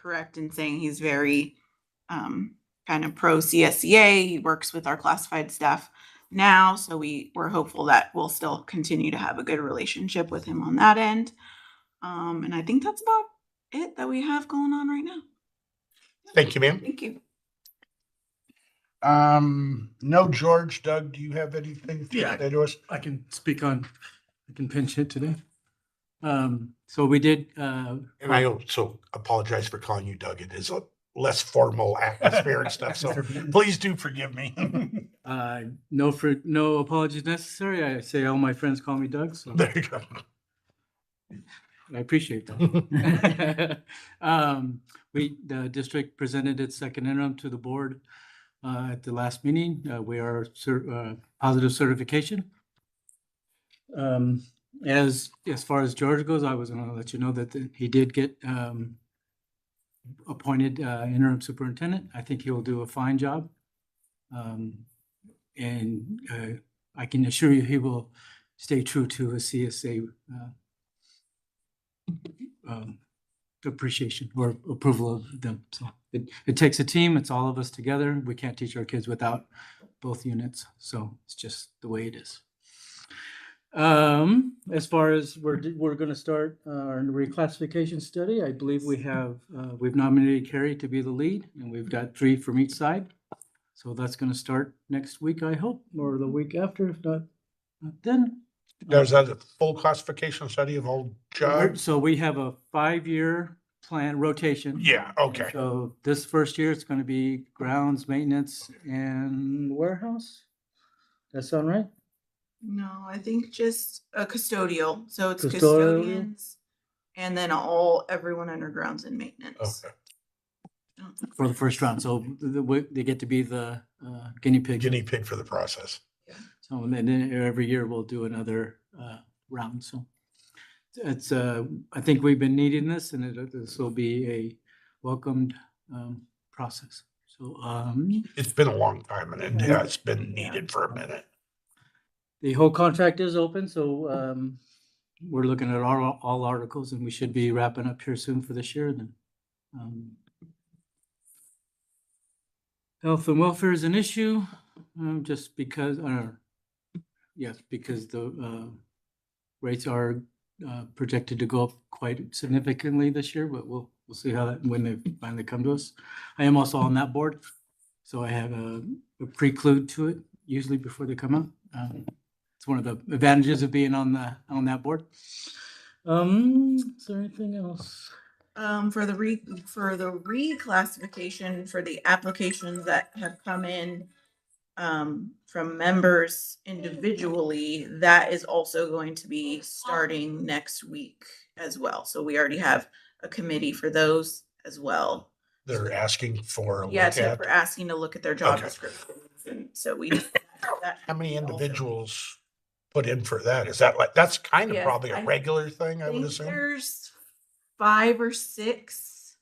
correct in saying he's very kind of pro CSCA. He works with our classified staff now, so we're hopeful that we'll still continue to have a good relationship with him on that end. And I think that's about it that we have going on right now. Thank you, ma'am. Thank you. No, George, Doug, do you have anything to say to us? I can speak on, I can pinch hit today. So we did, And I also apologize for calling you Doug. It is a less formal atmosphere and stuff, so please do forgive me. no apologies necessary. I say all my friends call me Doug, so There you go. I appreciate that. The district presented its second interim to the board at the last meeting. We are positive certification. As far as George goes, I was going to let you know that he did get appointed interim superintendent. I think he will do a fine job. And I can assure you he will stay true to his CSA appreciation or approval of them. So it takes a team. It's all of us together. We can't teach our kids without both units. So it's just the way it is. As far as we're going to start our reclassification study, I believe we've nominated Carrie to be the lead, and we've got 3 from each side. So that's going to start next week, I hope, or the week after, if not then. Is that a full classification study of all jobs? So we have a 5-year plan rotation. Yeah, okay. So this first year, it's going to be grounds, maintenance, and warehouse. That sound right? No, I think just a custodial. So it's Custodial? custodians and then everyone under grounds and maintenance. Okay. For the first round. So they get to be the guinea pig. Guinea pig for the process. So and then every year we'll do another round. So it's I think we've been needing this, and this will be a welcomed process. So It's been a long time, and it's been needed for a minute. the whole contract is open, so we're looking at all articles, and we should be wrapping up here soon for this year. Then health and welfare is an issue, just because because the rates are projected to go up quite significantly this year, but we'll see how that when they finally come to us. I am also on that board, so I have a preclude to it usually before they come out. It's one of the advantages of being on that board. Is there anything else? For the reclassification for the applications that have come in from members individually, that is also going to be starting next week as well. So we already have a committee for those as well. They're asking for a Yes, look at. we're asking to look at their job Okay. descriptions. And so we just that How many individuals put in for that? Is that that's kind of Yes, probably a regular thing, I would think assume? there's 5 or 6.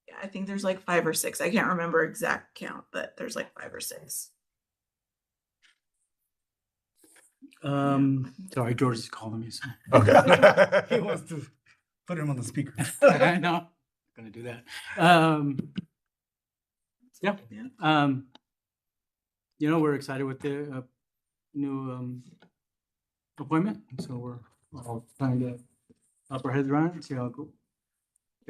Yeah, I think there's like 5 or 6. I can't remember exact count, but there's like 5 or 6. Sorry, George is calling me. So. Okay. He wants to put him on the speaker. I know. I'm gonna do that. Yeah. We're excited with the new appointment, so we're all trying to up our heads around it, see how it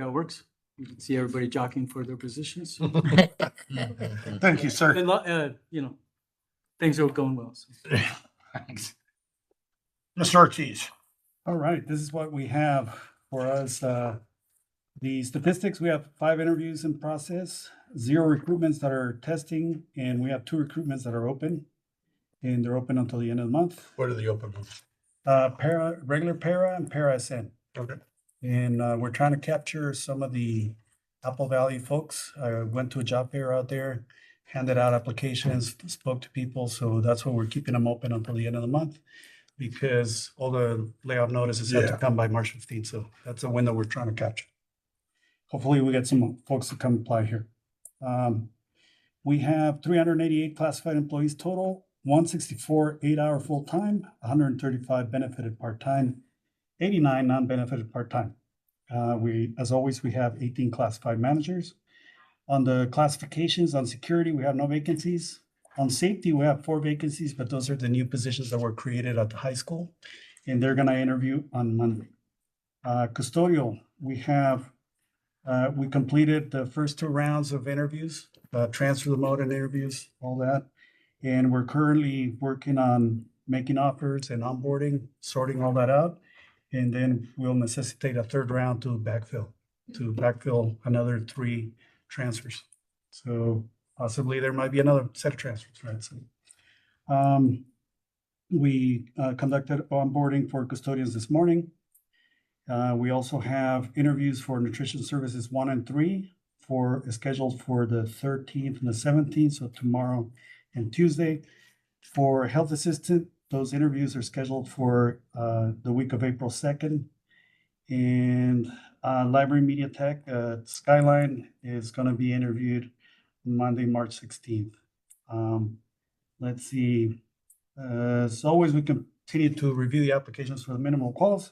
works. You can see everybody jockeying for their positions. Thank you, sir. And, things are going well. So. Thanks. Mr. Ortiz. All right, this is what we have for us. The statistics, we have 5 interviews in process, 0 recruitments that are testing, and we have 2 recruitments that are open. And they're open until the end of the month. What are the open ones? Regular para and para SN. Okay. And we're trying to capture some of the Apple Valley folks. I went to a job fair out there, handed out applications, spoke to people. So that's why we're keeping them open until the end of the month, because all the layoff notices have to come by March 15th. So that's a window we're trying to capture. Hopefully we get some folks to come apply here. We have 388 classified employees total, 164 8-hour full-time, 135 benefited part-time, 89 non-benefited part-time. As always, we have 18 classified managers. On the classifications, on security, we have no vacancies. On safety, we have 4 vacancies, but those are the new positions that were created at the high school, and they're gonna interview on Monday. Custodial, we completed the first 2 rounds of interviews, transfer the mode and interviews, all that. And we're currently working on making offers and onboarding, sorting all that out. And then we'll necessitate a 3rd round to backfill another 3 transfers. So possibly there might be another set of transfers, right? So we conducted onboarding for custodians this morning. We also have interviews for nutrition services 1 and 3 scheduled for the 13th and the 17th, so tomorrow and Tuesday. For health assistant, those interviews are scheduled for the week of April 2nd. And library media tech, Skyline is going to be interviewed Monday, March 16th. Let's see. As always, we continue to review the applications for the minimum quals.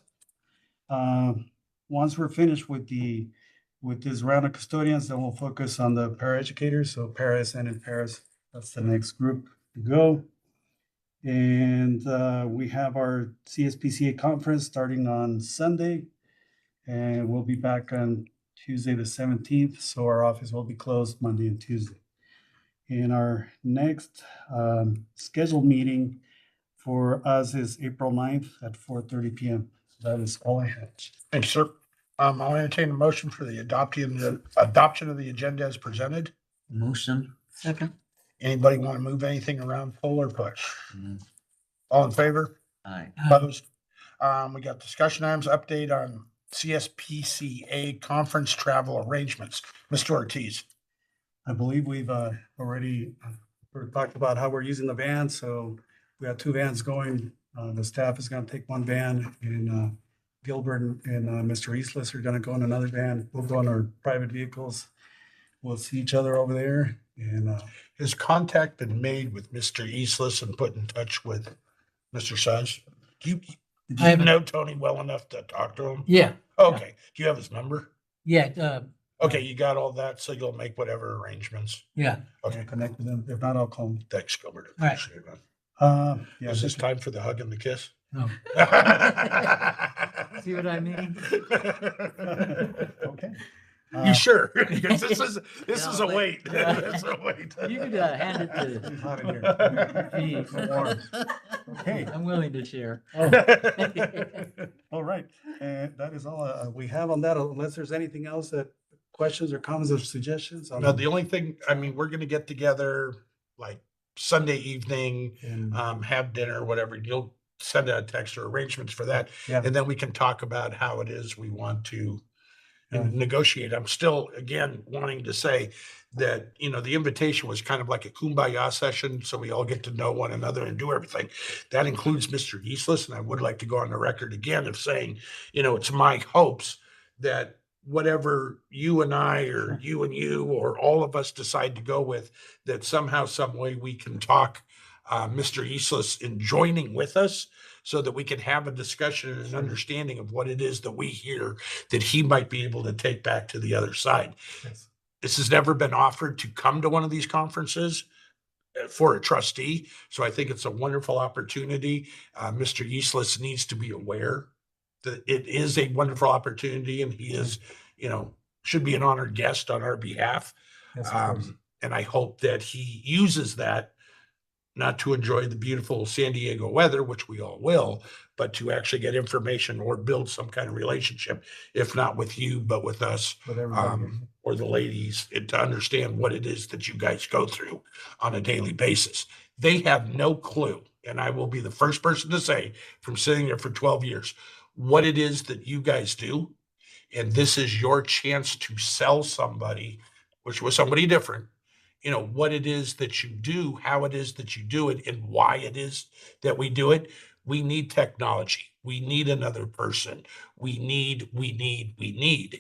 Once we're finished with this round of custodians, then we'll focus on the paraeducators. So paras and paras, that's the next group to go. And we have our CSPCA conference starting on Sunday, and we'll be back on Tuesday the 17th. So our office will be closed Monday and Tuesday. And our next scheduled meeting for us is April 9th at 4:30 p.m. That is all I have. Thank you, sir. I'll entertain a motion for the adoption of the agenda as presented. Motion. Second. Anybody want to move anything around, pull or push? All in favor? Aye. Opposed? We got discussion items, update on CSPCA conference travel arrangements. Mr. Ortiz. I believe we've already talked about how we're using the van. So we have 2 vans going. The staff is going to take 1 van, and Gilbert and Mr. Eastless are going to go in another van. We'll go in our private vehicles. We'll see each other over there. And Has contact been made with Mr. Eastless and put in touch with Mr. Suz? Do you I haven't- know Tony well enough to talk to him? Yeah, Okay. Do you have his number? yeah, Okay, you got all that, so you'll make whatever arrangements. yeah. I'll connect with them. If not, I'll call them. Thanks, Gilbert. All right. Appreciate it, man. Yeah, Is this time for the hug and the kiss? No. See what I mean? okay. You sure? Because this is Yeah, a like- wait. yeah. It's a wait. You could hand it It's to hot in here. me. Warm. Okay. I'm willing to share. All right. And that is all we have on that, unless there's anything else questions or comments or suggestions. No, the only thing, I mean, we're gonna get together like Sunday evening, And, have dinner, whatever. You'll send out a text or arrangements for that. Yeah. And then we can talk about how it is we want to Yeah. negotiate. I'm still, again, wanting to say that, the invitation was kind of like a kumbaya session. So we all get to know one another and do everything. That includes Mr. Eastless. And I would like to go on the record again of saying, it's my hopes that whatever you and I or you and you or all of us decide to go with, that somehow, some way we can talk Mr. Eastless in joining with us so that we can have a discussion and an understanding of what it is that we hear that he might be able to take back to the other side. yes. This has never been offered to come to one of these conferences for a trustee. So I think it's a wonderful opportunity. Mr. Eastless needs to be aware that it is a wonderful opportunity and he is, should be an honored guest on our behalf. Yes, of course. And I hope that he uses that not to enjoy the beautiful San Diego weather, which we all will, but to actually get information or build some kind of relationship, if not with you, but with us With everybody. or the ladies, and to understand what it is that you guys go through on a daily basis. They have no clue, and I will be the first person to say, from sitting there for 12 years, what it is that you guys do. And this is your chance to sell somebody, which was somebody different, what it is that you do, how it is that you do it, and why it is that we do it. We need technology. We need another person. We need.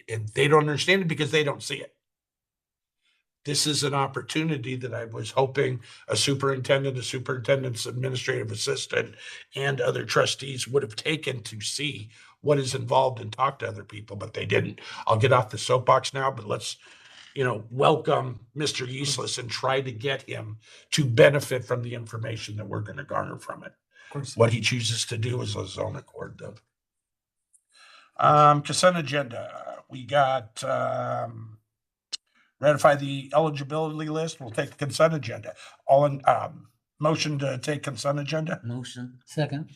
And they don't understand it because they don't see it. This is an opportunity that I was hoping a superintendent's administrative assistant, and other trustees would have taken to see what is involved and talk to other people, but they didn't. I'll get off the soapbox now, but let's, welcome Mr. Useless and try to get him to benefit from the information that we're going to garner from it. Of course. What he chooses to do is his own accord, though. Consent agenda. We got, ratify the eligibility list. We'll take the consent agenda. All in, motion to take consent agenda. Motion. Second.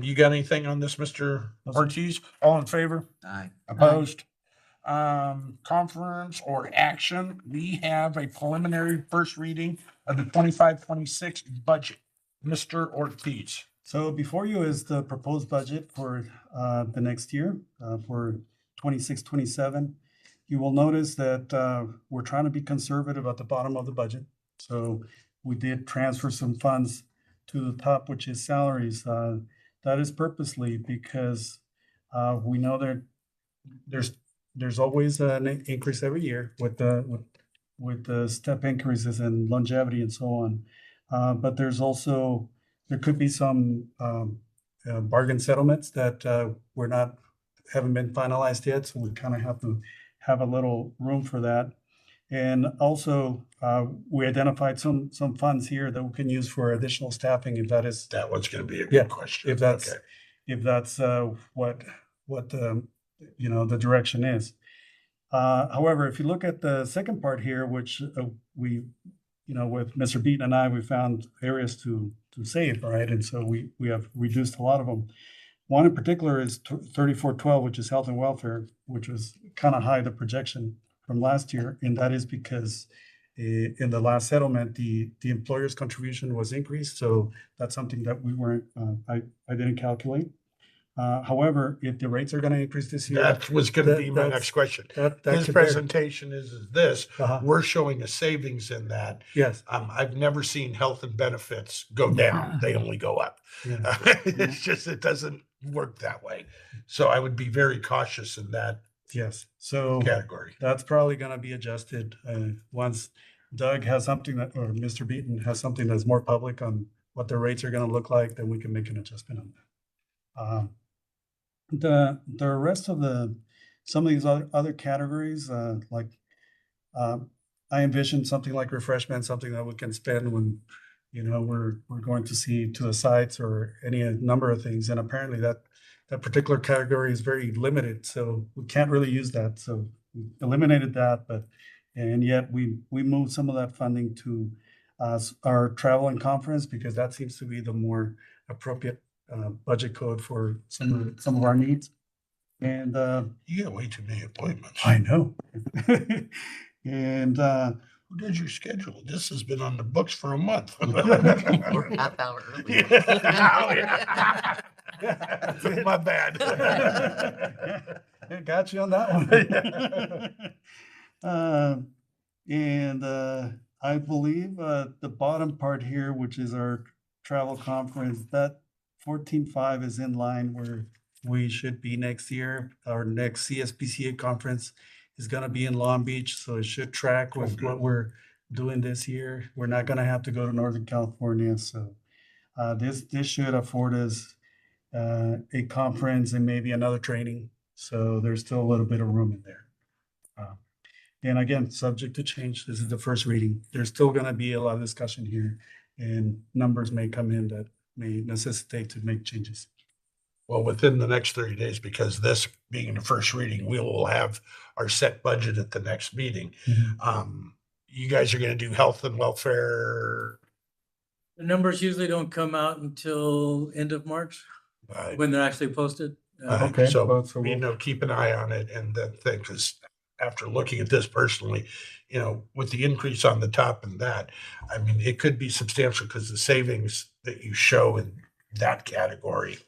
You got anything on this, Mr. Ortiz? All in favor? Aye. Opposed? Conference or action. We have a preliminary first reading of the 25-26 budget. Mr. Ortiz. So before you is the proposed budget for the next year, for 26-27. You will notice that we're trying to be conservative at the bottom of the budget. So we did transfer some funds to the top, which is salaries. That is purposely because we know that there's always an increase every year with the step increases and longevity and so on. But there's also, there could be some bargain settlements that haven't been finalized yet. So we kind of have to have a little room for that. And also, we identified some funds here that we can use for additional staffing if that is. That one's going to be a Yeah, good question. If that's, Okay. if that's what the direction is. However, if you look at the second part here, which we, with Mr. Beaton and I, we found areas to save, right? And so we have reduced a lot of them. One in particular is 3412, which is health and welfare, which was kind of high, the projection from last year. And that is because in the last settlement, the employer's contribution was increased. So that's something that we weren't, I didn't calculate. However, if the rates are going to increase this year. That was going to be my next question. His presentation is this. We're showing a savings in that. Yes. I've never seen health and benefits go down. They only go up. Yeah. It's just, it doesn't work that way. So I would be very cautious in that Yes. So category. that's probably going to be adjusted once Doug has something that, or Mr. Beaton has something that's more public on what the rates are going to look like, then we can make an adjustment on that. The rest of some of these other categories, I envision something like refreshment, something that we can spend when, we're going to see to the sites or any number of things. And apparently that particular category is very limited, so we can't really use that. So we eliminated that, and yet we moved some of that funding to our travel and conference because that seems to be the more appropriate budget code for some of our needs. And You get way too many appointments. I know. And Who did your schedule? This has been on the books for a month. We're half hour early. My bad. Got you on that one. And I believe the bottom part here, which is our travel conference, that 14.5 is in line where we should be next year. Our next CSPCA conference is going to be in Long Beach, so it should track with what we're doing this year. We're not going to have to go to Northern California, so this should afford us a conference and maybe another training. So there's still a little bit of room in there. And again, subject to change. This is the first reading. There's still going to be a lot of discussion here, and numbers may come in that may necessitate to make changes. Well, within the next 30 days, because this being the first reading, we will have our set budget at the next meeting. You guys are going to do health and welfare. The numbers usually don't come out until end of March when they're actually posted. Okay. So, So keep an eye on it and then think, because after looking at this personally, with the increase on the top and that, I mean, it could be substantial because the savings that you show in that category,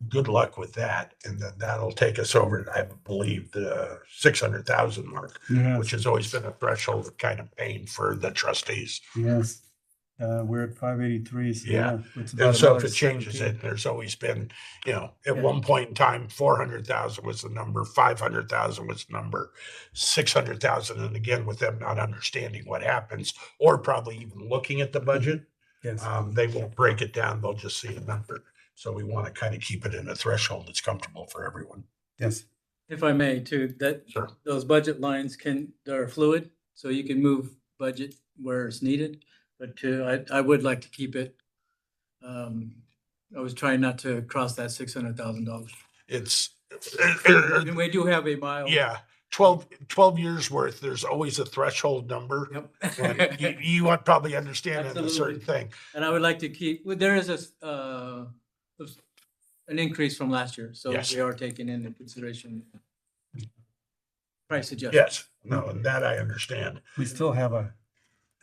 good luck with that. And then that'll take us over, I believe, the 600,000 mark, Yes. which has always been a threshold of kind of pain for the trustees. Yes. We're at 583. So Yeah. it's And about so if another it changes 17. it, there's always been, at one point in time, 400,000 was the number, 500,000 was the number, 600,000. And again, with them not understanding what happens or probably even looking at the budget, Yes. they won't break it down. They'll just see a number. So we want to kind of keep it in a threshold that's comfortable for everyone. Yes. If I may, too, that Sure. those budget lines are fluid, so you can move budget where it's needed. But I would like to keep it. I was trying not to cross that $600,000. It's, And we do have a mile. yeah, 12 years worth, there's always a threshold number. And Yep. you want probably understand that a certain Absolutely. thing. And I would like to keep, well, there is an increase from last year, so Yes. we are taking into consideration price adjustment. Yes, no, and that I understand. We still have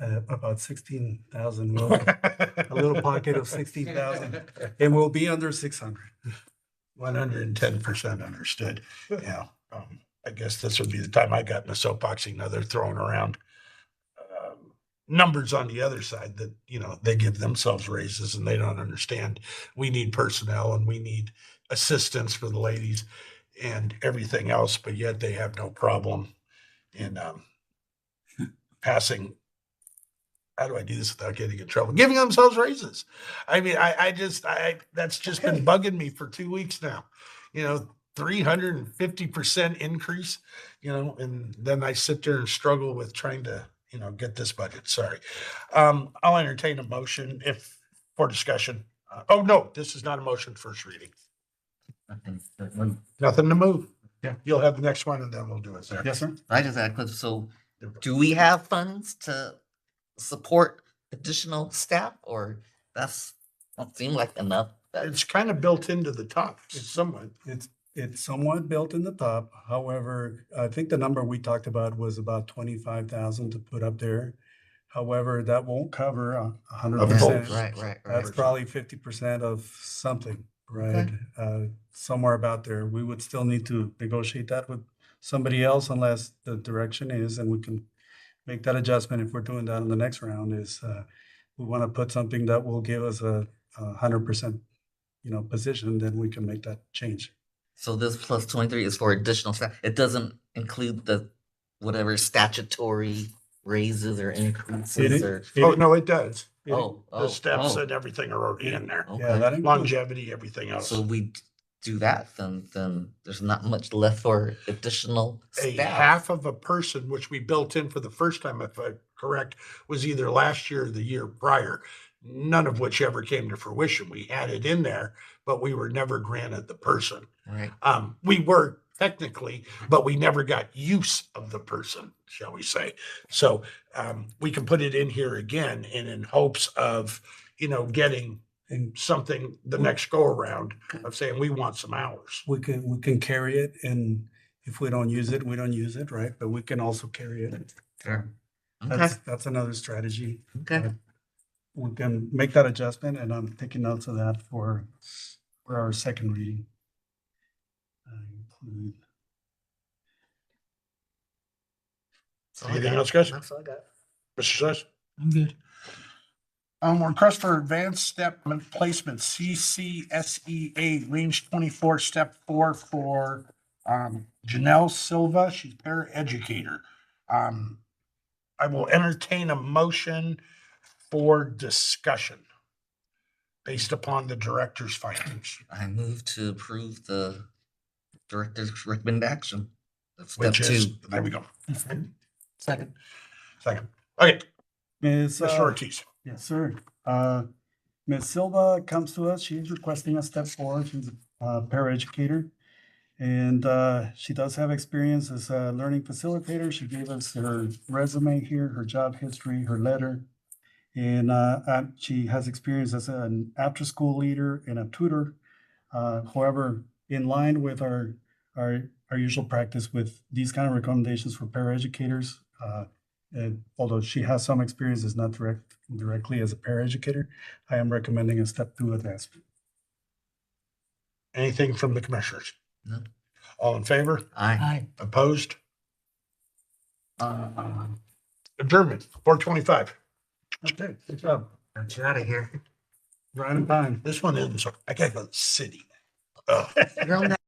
about 16,000, a little pocket of 16,000, and we'll be under 600. 110% understood. Yeah. I guess this would be the time I got in a soapboxing. Now they're throwing around numbers on the other side that, they give themselves raises and they don't understand. We need personnel and we need assistance for the ladies and everything else, but yet they have no problem in passing. How do I do this without getting in trouble? Giving themselves raises. I mean, that's just been bugging me for 2 weeks now. 350% increase, and then I sit there and struggle with trying to, get this budget. Sorry. I'll entertain a motion for discussion. Oh, no, this is not a motion first reading. Nothing to move. Yeah. You'll have the next one and then we'll do it there. Yes, sir. I just had a question. So do we have funds to support additional staff, or that's don't seem like enough? It's kind of built into the top. It's somewhat. It's somewhat built in the top. However, I think the number we talked about was about 25,000 to put up there. However, that won't cover 100%. Right. That's probably 50% of something, right? Somewhere about there. We would still need to negotiate that with somebody else unless the direction is, and we can make that adjustment if we're doing that in the next round, is we want to put something that will give us a 100%, position, then we can make that change. So this plus 23 is for additional staff. It doesn't include the whatever statutory raises or increases or. Oh, no, it does. Oh, The steps and everything are already in there. Yeah, okay. that includes, Longevity, everything else. So we do that, then there's not much left for additional A staff. half of a person, which we built in for the first time, if I'm correct, was either last year or the year prior, none of which ever came to fruition. We had it in there, but we were never granted the person. Right. We were technically, but we never got use of the person, shall we say. So we can put it in here again and in hopes of, getting something the next go around of saying we want some hours. we can carry it, and if we don't use it, we don't use it, right? But we can also carry it. Sure. Okay. That's another strategy. Okay. We can make that adjustment, and I'm taking notes of that for our second reading. Include- That's all I Anything got. else, guys? That's all I got. Mr. Suss? I'm good. Request for advanced step placement, CCSEA, range 24, step 4 for Janelle Silva. She's paraeducator. I will entertain a motion for discussion based upon the director's findings, I move to approve the director's recommended action. That's step which is, 2. there we go. Second. Second. Okay, Ms. Mr. Ortiz. Yes, sir. Ms. Silva comes to us. She's requesting a step forward. She's a paraeducator. And she does have experience as a learning facilitator. She gave us her resume here, her job history, her letter. And she has experience as an after-school leader and a tutor. However, in line with our usual practice with these kind of recommendations for paraeducators, and although she has some experience as not directly as a paraeducator, I am recommending a step 2 advancement. Anything from the commissioners? No. All in favor? Aye. Opposed? Adjournment, 4:25. Okay, good job. Get you out of here. Right on time. This one ends, I gotta go to the city. You're on that